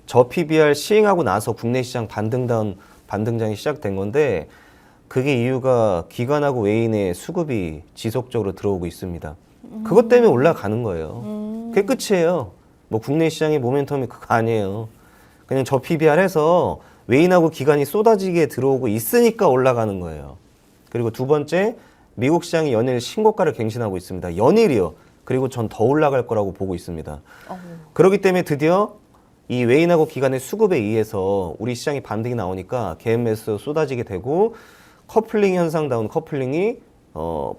저 PBR 시행하고 나서 국내 시장 반등장이 시작된 건데 그게 이유가 기관하고 외인의 수급이 지속적으로 들어오고 있습니다. 그것 때문에 올라가는 거예요. 그게 끝이에요. 뭐 국내 시장의 모멘텀이 그거 아니에요. 그냥 저 PBR 해서 외인하고 기관이 쏟아지게 들어오고 있으니까 올라가는 거예요. 그리고 두 번째, 미국 시장이 연일 신고가를 갱신하고 있습니다. 연일이요. 그리고 전 더 올라갈 거라고 보고 있습니다. 그렇기 때문에 드디어 이 외인하고 기관의 수급에 의해서 우리 시장이 반등이 나오니까 개인 매수 쏟아지게 되고 커플링 현상다운 커플링이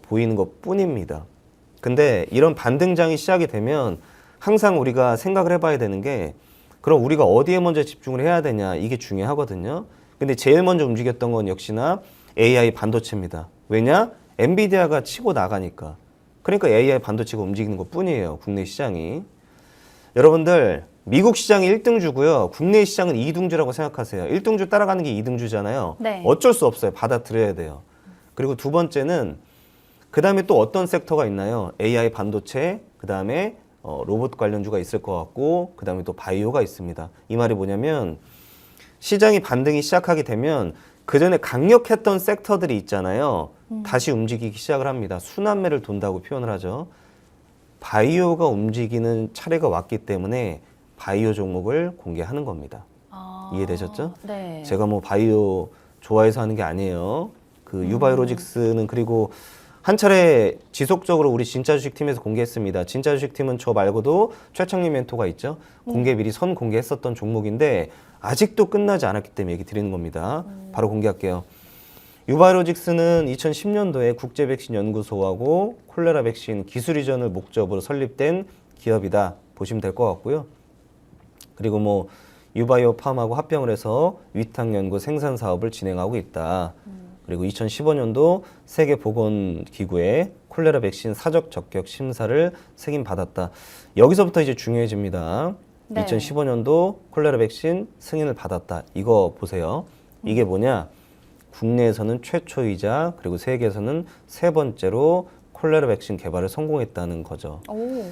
보이는 것 뿐입니다. 근데 이런 반등장이 시작이 되면 항상 우리가 생각을 해봐야 되는 게 그럼 우리가 어디에 먼저 집중을 해야 되냐 이게 중요하거든요. 근데 제일 먼저 움직였던 건 역시나 AI 반도체입니다. 왜냐? 엔비디아가 치고 나가니까. 그러니까 AI 반도체가 움직이는 것 뿐이에요. 국내 시장이. 여러분들 미국 시장이 1등주고요. 국내 시장은 2등주라고 생각하세요. 1등주 따라가는 게 2등주잖아요. 네. 어쩔 수 없어요. 받아들여야 돼요. 그리고 두 번째는 그 다음에 또 어떤 섹터가 있나요? AI 반도체, 그 다음에 로봇 관련주가 있을 것 같고 그 다음에 또 바이오가 있습니다. 이 말이 뭐냐면 시장이 반등이 시작하게 되면 그 전에 강력했던 섹터들이 있잖아요. 다시 움직이기 시작을 합니다. 순환매를 돈다고 표현을 하죠. 바이오가 움직이는 차례가 왔기 때문에 바이오 종목을 공개하는 겁니다. 이해되셨죠? 네. 제가 뭐 바이오 좋아해서 하는 게 아니에요. 그 유바이로직스는 그리고 한 차례 지속적으로 우리 진짜 주식팀에서 공개했습니다. 진짜 주식팀은 저 말고도 최창림 멘토가 있죠. 공개 미리 선 공개했었던 종목인데 아직도 끝나지 않았기 때문에 얘기 드리는 겁니다. 바로 공개할게요. 유바이로직스는 2010년도에 국제백신연구소하고 콜레라 백신 기술 이전을 목적으로 설립된 기업이다 보시면 될 것 같고요. 그리고 뭐 유바이오 팜하고 합병을 해서 위탁 연구 생산 사업을 진행하고 있다. 그리고 2015년도 세계보건기구의 콜레라 백신 사적 적격 심사를 승인받았다. 여기서부터 이제 중요해집니다. 네. 2015년도 콜레라 백신 승인을 받았다. 이거 보세요. 이게 뭐냐? 국내에서는 최초이자 그리고 세계에서는 세 번째로 콜레라 백신 개발을 성공했다는 거죠. 오.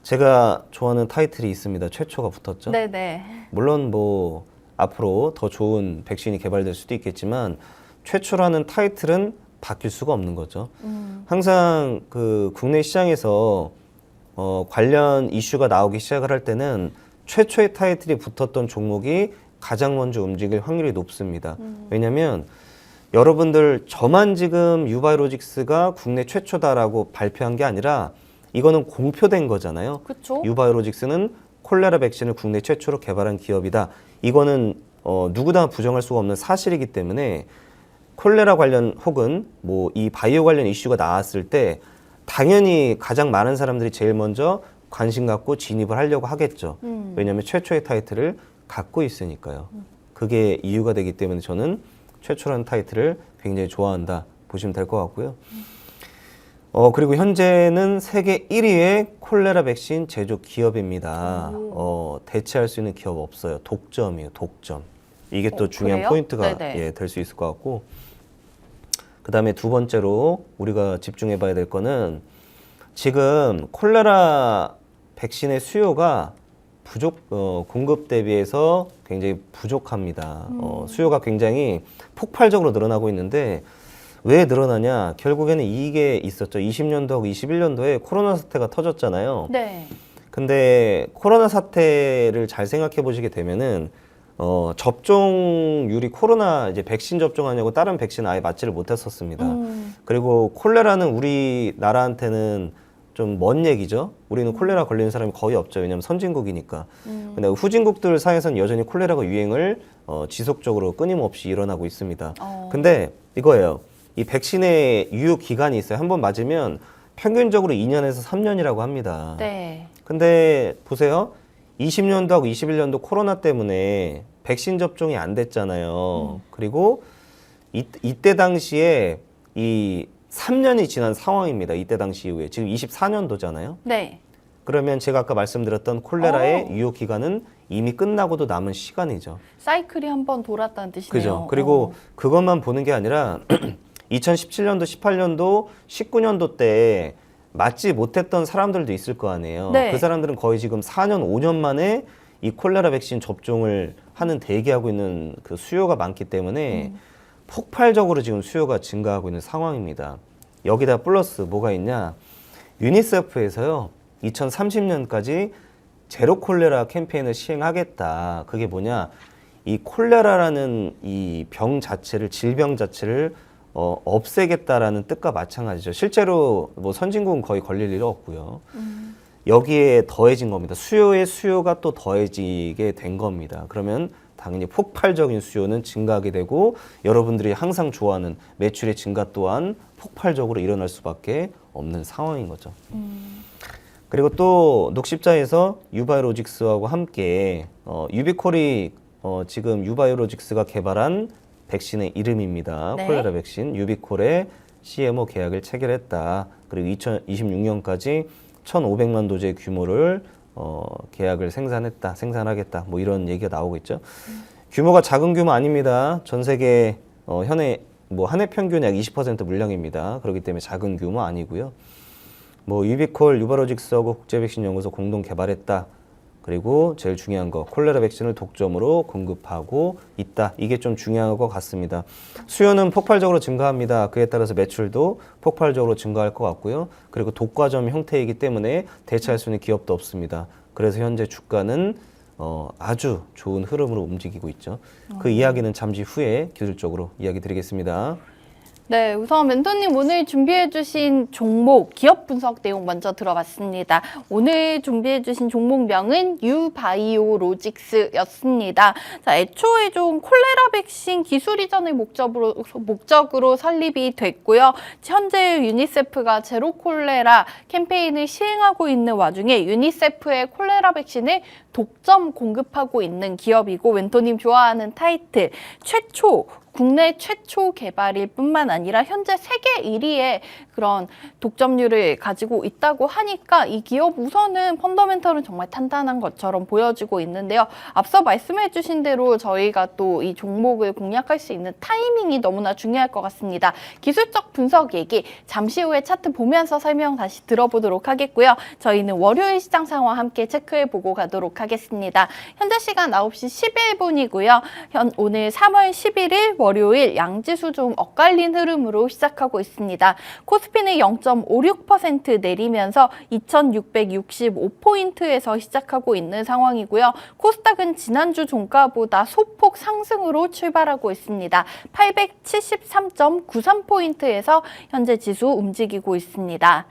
제가 좋아하는 타이틀이 있습니다. 최초가 붙었죠. 네네. 물론 뭐 앞으로 더 좋은 백신이 개발될 수도 있겠지만 최초라는 타이틀은 바뀔 수가 없는 거죠. 항상 그 국내 시장에서 관련 이슈가 나오기 시작을 할 때는 최초의 타이틀이 붙었던 종목이 가장 먼저 움직일 확률이 높습니다. 왜냐하면 여러분들 저만 지금 유바이로직스가 국내 최초다라고 발표한 게 아니라 이거는 공표된 거잖아요. 그쵸? 유바이로직스는 콜레라 백신을 국내 최초로 개발한 기업이다. 이거는 누구나 부정할 수가 없는 사실이기 때문에 콜레라 관련 혹은 뭐 이 바이오 관련 이슈가 나왔을 때 당연히 가장 많은 사람들이 제일 먼저 관심 갖고 진입을 하려고 하겠죠. 왜냐하면 최초의 타이틀을 갖고 있으니까요. 그게 이유가 되기 때문에 저는 최초라는 타이틀을 굉장히 좋아한다 보시면 될 것 같고요. 그리고 현재는 세계 1위의 콜레라 백신 제조 기업입니다. 대체할 수 있는 기업 없어요. 독점이에요, 독점. 이게 또 중요한 그래요? 포인트가 네네. 될 수 있을 것 같고, 그 다음에 두 번째로 우리가 집중해 봐야 될 거는 지금 콜레라 백신의 수요가 공급 대비해서 굉장히 부족합니다. 수요가 굉장히 폭발적으로 늘어나고 있는데 왜 늘어나냐? 결국에는 이게 있었죠. 20년도하고 21년도에 코로나 사태가 터졌잖아요. 네. 근데 코로나 사태를 잘 생각해 보시게 되면은 접종률이 코로나 이제 백신 접종하냐고 다른 백신 아예 맞지를 못했었습니다. 그리고 콜레라는 우리나라한테는 좀 먼 얘기죠. 우리는 콜레라 걸리는 사람이 거의 없죠. 왜냐하면 선진국이니까. 근데 후진국들 사이에서는 여전히 콜레라가 유행을 지속적으로 끊임없이 일어나고 있습니다. 근데 이거예요. 이 백신의 유효 기간이 있어요. 한번 맞으면 평균적으로 2년에서 3년이라고 합니다. 네. 근데 보세요. 20년도하고 21년도 코로나 때문에 백신 접종이 안 됐잖아요. 그리고 이때 당시에 이 3년이 지난 상황입니다. 이때 당시 이후에. 지금 24년도잖아요. 네. 그러면 제가 아까 말씀드렸던 콜레라의 유효 기간은 이미 끝나고도 남은 시간이죠. 사이클이 한번 돌았다는 뜻이네요. 그죠. 그리고 그것만 보는 게 아니라 2017년도, 18년도, 19년도 때 맞지 못했던 사람들도 있을 거 아니에요. 네. 그 사람들은 거의 지금 4년, 5년 만에 이 콜레라 백신 접종을 하는 대기하고 있는 그 수요가 많기 때문에 폭발적으로 지금 수요가 증가하고 있는 상황입니다. 여기다 플러스 뭐가 있냐? 유니세프에서요, 2030년까지 제로 콜레라 캠페인을 시행하겠다. 그게 뭐냐? 이 콜레라라는 이 병 자체를, 질병 자체를 없애겠다라는 뜻과 마찬가지죠. 실제로 뭐 선진국은 거의 걸릴 일 없고요. 여기에 더해진 겁니다. 수요의 수요가 또 더해지게 된 겁니다. 그러면 당연히 폭발적인 수요는 증가하게 되고 여러분들이 항상 좋아하는 매출의 증가 또한 폭발적으로 일어날 수밖에 없는 상황인 거죠. 그리고 또 녹십자에서 유바이로직스하고 함께 유비콜이 지금 유바이로직스가 개발한 백신의 이름입니다. 네. 콜레라 백신 유비콜의 CMO 계약을 체결했다. 그리고 2026년까지 1,500만 도제 규모를 계약을 생산하겠다. 뭐 이런 얘기가 나오고 있죠. 규모가 작은 규모 아닙니다. 전 세계 현해 뭐 한 해 평균 약 20% 물량입니다. 그렇기 때문에 작은 규모 아니고요. 뭐 유비콜, 유바이로직스하고 국제백신연구소 공동 개발했다. 그리고 제일 중요한 거 콜레라 백신을 독점으로 공급하고 있다. 이게 좀 중요한 것 같습니다. 수요는 폭발적으로 증가합니다. 그에 따라서 매출도 폭발적으로 증가할 것 같고요. 그리고 독과점 형태이기 때문에 대체할 수 있는 기업도 없습니다. 그래서 현재 주가는 아주 좋은 흐름으로 움직이고 있죠. 그 이야기는 잠시 후에 기술적으로 이야기 드리겠습니다. 네, 우선 멘토님 오늘 준비해주신 종목, 기업 분석 내용 먼저 들어봤습니다. 오늘 준비해주신 종목명은 유바이오로직스였습니다. 자, 애초에 좀 콜레라 백신 기술 이전의 목적으로 설립이 됐고요. 현재 유니세프가 제로 콜레라 캠페인을 시행하고 있는 와중에 유니세프의 콜레라 백신을 독점 공급하고 있는 기업이고, 멘토님 좋아하는 타이틀, 국내 최초 개발일 뿐만 아니라 현재 세계 1위의 그런 독점률을 가지고 있다고 하니까 이 기업 우선은 펀더멘털은 정말 탄탄한 것처럼 보여지고 있는데요. 앞서 말씀해 주신 대로 저희가 또 이 종목을 공략할 수 있는 타이밍이 너무나 중요할 것 같습니다. 기술적 분석 얘기 잠시 후에 차트 보면서 설명 다시 들어보도록 하겠고요. 저희는 월요일 시장 상황 함께 체크해 보고 가도록 하겠습니다. 현재 시간 9시 11분이고요. 오늘 3월 11일 월요일 양지수 좀 엇갈린 흐름으로 시작하고 있습니다. 코스피는 0.56% 내리면서 2665포인트에서 시작하고 있는 상황이고요. 코스닥은 지난주 종가보다 소폭 상승으로 출발하고 있습니다. 873.93포인트에서 현재 지수 움직이고 있습니다.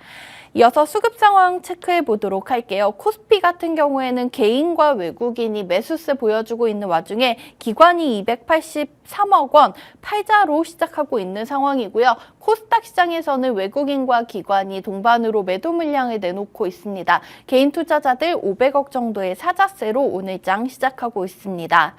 이어서 수급 상황 체크해 보도록 할게요. 코스피 같은 경우에는 개인과 외국인이 매수세 보여주고 있는 와중에 기관이 283억 원 팔자로 시작하고 있는 상황이고요. 코스닥 시장에서는 외국인과 기관이 동반으로 매도 물량을 내놓고 있습니다. 개인 투자자들 500억 정도의 사자세로 오늘장 시작하고 있습니다.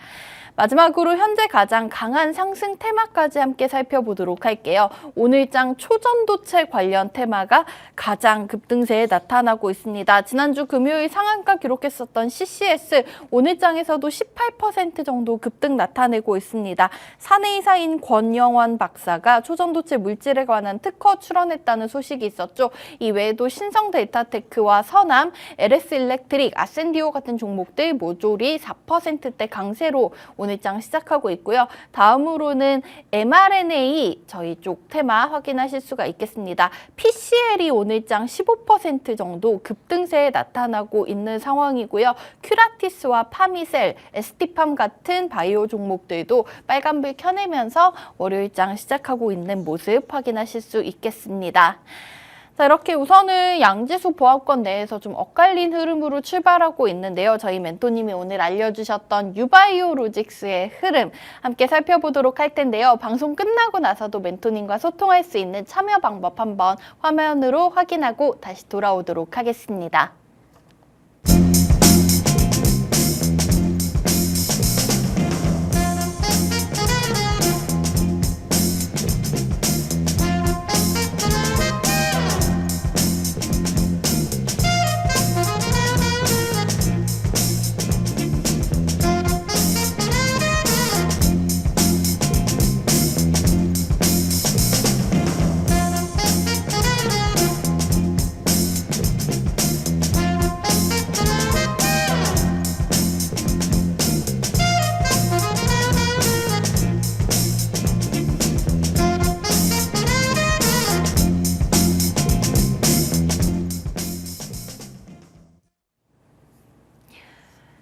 마지막으로 현재 가장 강한 상승 테마까지 함께 살펴보도록 할게요. 오늘장 초전도체 관련 테마가 가장 급등세에 나타나고 있습니다. 지난주 금요일 상한가 기록했었던 CCS 오늘장에서도 18% 정도 급등 나타내고 있습니다. 사내이사인 권영환 박사가 초전도체 물질에 관한 특허 출원했다는 소식이 있었죠. 이 외에도 신성데이터테크와 서남, LS일렉트릭, 아센디오 같은 종목들 모조리 4%대 강세로 오늘장 시작하고 있고요. 다음으로는 mRNA 저희 쪽 테마 확인하실 수가 있겠습니다. PCL이 오늘장 15% 정도 급등세에 나타나고 있는 상황이고요. 큐라티스와 파미셀, ST팜 같은 바이오 종목들도 빨간불 켜내면서 월요일장 시작하고 있는 모습 확인하실 수 있겠습니다. 자, 이렇게 우선은 양지수 보합권 내에서 좀 엇갈린 흐름으로 출발하고 있는데요. 저희 멘토님이 오늘 알려주셨던 유바이오로직스의 흐름 함께 살펴보도록 할 텐데요. 방송 끝나고 나서도 멘토님과 소통할 수 있는 참여 방법 한번 화면으로 확인하고 다시 돌아오도록 하겠습니다.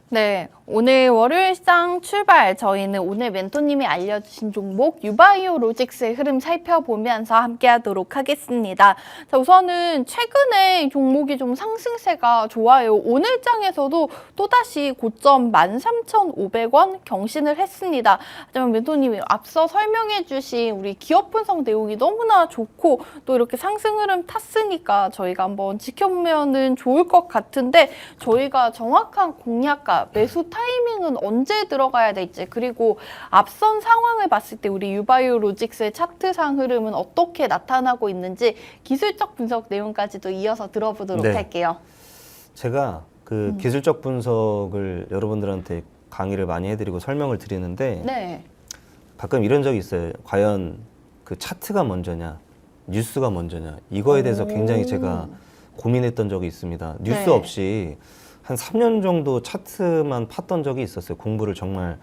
네, 오늘 월요일 시장 출발 저희는 오늘 멘토님이 알려주신 종목 유바이오로직스의 흐름 살펴보면서 함께 하도록 하겠습니다. 자, 우선은 최근에 종목이 좀 상승세가 좋아요. 오늘 장에서도 또다시 고점 13,500원 경신을 했습니다. 하지만 멘토님이 앞서 설명해 주신 우리 기업 분석 내용이 너무나 좋고 또 이렇게 상승 흐름 탔으니까 저희가 한번 지켜보면은 좋을 것 같은데 저희가 정확한 공략과 매수 타이밍은 언제 들어가야 될지 그리고 앞선 상황을 봤을 때 우리 유바이오로직스의 차트상 흐름은 어떻게 나타나고 있는지 기술적 분석 내용까지도 이어서 들어보도록 할게요. 제가 그 기술적 분석을 여러분들한테 강의를 많이 해드리고 설명을 드리는데 가끔 이런 적이 있어요. 과연 그 차트가 먼저냐 뉴스가 먼저냐 이거에 대해서 굉장히 제가 고민했던 적이 있습니다. 뉴스 없이 한 3년 정도 차트만 팠던 적이 있었어요. 공부를 정말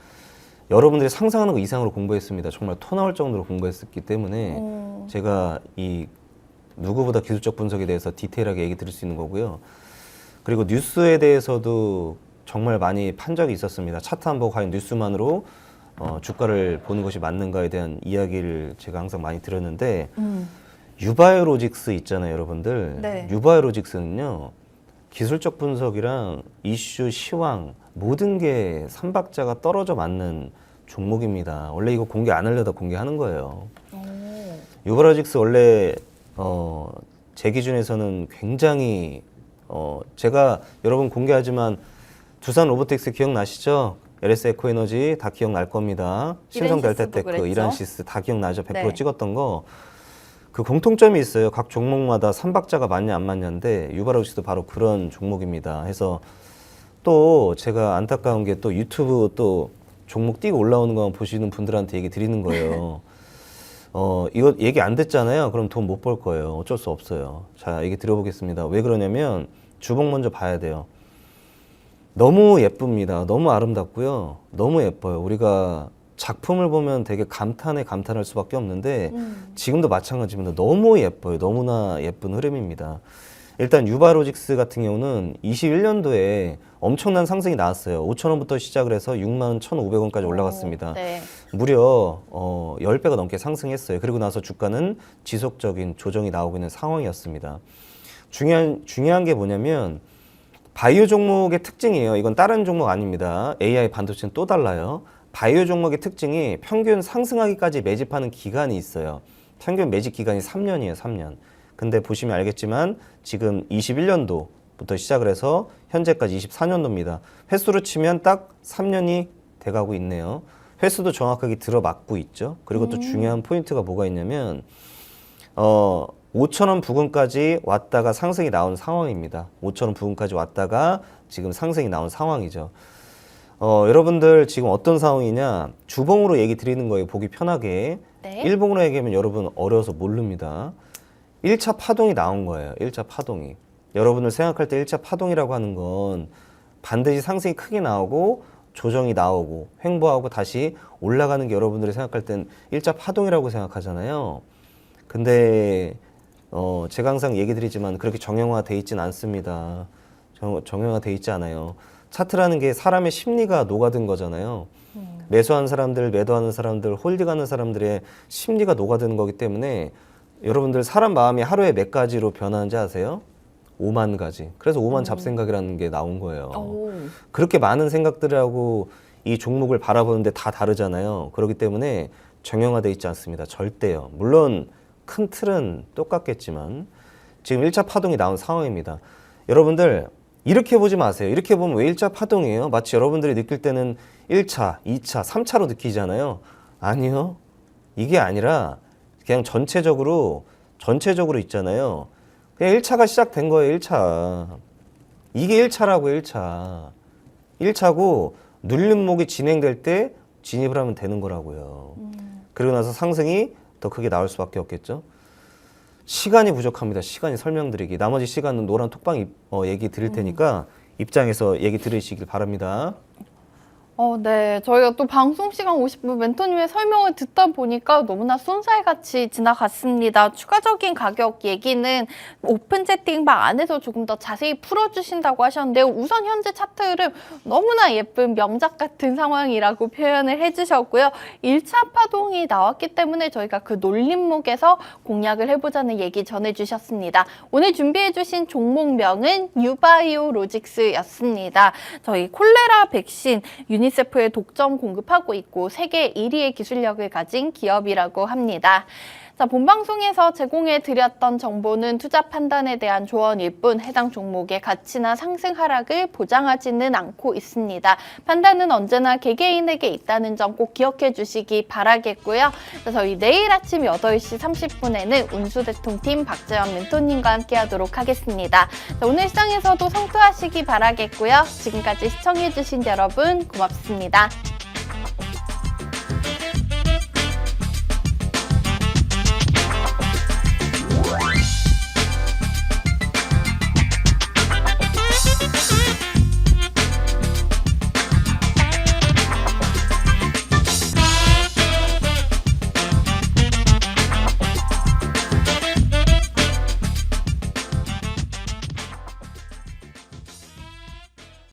여러분들이 상상하는 것 이상으로 공부했습니다. 정말 토 나올 정도로 공부했었기 때문에 제가 이 누구보다 기술적 분석에 대해서 디테일하게 얘기 드릴 수 있는 거고요. 그리고 뉴스에 대해서도 정말 많이 판 적이 있었습니다. 차트 한 번 보고 과연 뉴스만으로 주가를 보는 것이 맞는가에 대한 이야기를 제가 항상 많이 드렸는데 유바이오로직스 있잖아요, 여러분들. 네. 유바이오로직스는요, 기술적 분석이랑 이슈, 시황 모든 게 삼박자가 떨어져 맞는 종목입니다. 원래 이거 공개 안 하려다 공개하는 거예요. 유바이오로직스 원래 제 기준에서는 굉장히 제가 여러분 공개하지만 두산 로보틱스 기억나시죠? LS 에코에너지 다 기억날 겁니다. 신성 델타테크, 이란시스 다 기억나죠? 100% 네. 찍었던 거. 그 공통점이 있어요. 각 종목마다 삼박자가 맞냐 안 맞냐인데 유바이오로직스도 바로 그런 종목입니다. 해서 또 제가 안타까운 게 또 유튜브 또 종목 띄고 올라오는 거 보시는 분들한테 얘기 드리는 거예요. 이거 얘기 안 듣잖아요. 그럼 돈 못 벌 거예요. 어쩔 수 없어요. 자, 얘기 드려보겠습니다. 왜 그러냐면 주봉 먼저 봐야 돼요. 너무 예쁩니다. 너무 아름답고요. 너무 예뻐요. 우리가 작품을 보면 되게 감탄할 수밖에 없는데 지금도 마찬가지입니다. 너무 예뻐요. 너무나 예쁜 흐름입니다. 일단 유바이오로직스 같은 경우는 21년도에 엄청난 상승이 나왔어요. 5,000원부터 시작을 해서 61,500원까지 올라갔습니다. 네. 무려 10배가 넘게 상승했어요. 그리고 나서 주가는 지속적인 조정이 나오고 있는 상황이었습니다. 중요한 게 뭐냐면 바이오 종목의 특징이에요. 이건 다른 종목 아닙니다. AI 반도체는 또 달라요. 바이오 종목의 특징이 평균 상승하기까지 매집하는 기간이 있어요. 평균 매집 기간이 3년이에요. 3년. 근데 보시면 알겠지만 지금 21년도부터 시작을 해서 현재까지 24년도입니다. 횟수로 치면 딱 3년이 돼가고 있네요. 횟수도 정확하게 들어맞고 있죠. 그리고 또 중요한 포인트가 뭐가 있냐면 5,000원 부근까지 왔다가 상승이 나온 상황입니다. 5,000원 부근까지 왔다가 지금 상승이 나온 상황이죠. 여러분들 지금 어떤 상황이냐, 주봉으로 얘기 드리는 거예요. 보기 편하게. 네. 일봉으로 얘기하면 여러분 어려워서 모릅니다. 1차 파동이 나온 거예요. 1차 파동이. 여러분들 생각할 때 1차 파동이라고 하는 건 반드시 상승이 크게 나오고 조정이 나오고 횡보하고 다시 올라가는 게 여러분들이 생각할 땐 1차 파동이라고 생각하잖아요. 근데 제가 항상 얘기 드리지만 그렇게 정형화돼 있지는 않습니다. 정형화돼 있지 않아요. 차트라는 게 사람의 심리가 녹아든 거잖아요. 매수하는 사람들, 매도하는 사람들, 홀딩하는 사람들의 심리가 녹아드는 거기 때문에 여러분들 사람 마음이 하루에 몇 가지로 변하는지 아세요? 5만 가지. 그래서 5만 잡생각이라는 게 나온 거예요. 그렇게 많은 생각들하고 이 종목을 바라보는데 다 다르잖아요. 그렇기 때문에 정형화돼 있지 않습니다. 절대요. 물론 큰 틀은 똑같겠지만 지금 1차 파동이 나온 상황입니다. 여러분들 이렇게 보지 마세요. 이렇게 보면 왜 1차 파동이에요? 마치 여러분들이 느낄 때는 1차, 2차, 3차로 느끼잖아요. 아니요. 이게 아니라 그냥 전체적으로 있잖아요. 그냥 1차가 시작된 거예요. 1차. 이게 1차라고요. 1차. 1차고 눌림목이 진행될 때 진입을 하면 되는 거라고요. 그리고 나서 상승이 더 크게 나올 수밖에 없겠죠. 시간이 부족합니다. 시간이 설명드리기. 나머지 시간은 노란 톡방 얘기 드릴 테니까 입장에서 얘기 들으시길 바랍니다. 네. 저희가 또 방송 시간 50분 멘토님의 설명을 듣다 보니까 너무나 쏜살같이 지나갔습니다. 추가적인 가격 얘기는 오픈 채팅방 안에서 조금 더 자세히 풀어주신다고 하셨는데요. 우선 현재 차트 흐름 너무나 예쁜 명작 같은 상황이라고 표현을 해주셨고요. 1차 파동이 나왔기 때문에 저희가 그 놀림목에서 공략을 해보자는 얘기 전해주셨습니다. 오늘 준비해주신 종목명은 유바이오로직스였습니다. 저희 콜레라 백신 유니세프에 독점 공급하고 있고 세계 1위의 기술력을 가진 기업이라고 합니다. 자, 본방송에서 제공해드렸던 정보는 투자 판단에 대한 조언일 뿐 해당 종목의 가치나 상승 하락을 보장하지는 않고 있습니다. 판단은 언제나 개개인에게 있다는 점 꼭 기억해 주시기 바라겠고요. 자, 저희 내일 아침 8시 30분에는 운수대통팀 박재현 멘토님과 함께 하도록 하겠습니다. 자, 오늘 시장에서도 성투하시기 바라겠고요. 지금까지 시청해주신 여러분 고맙습니다.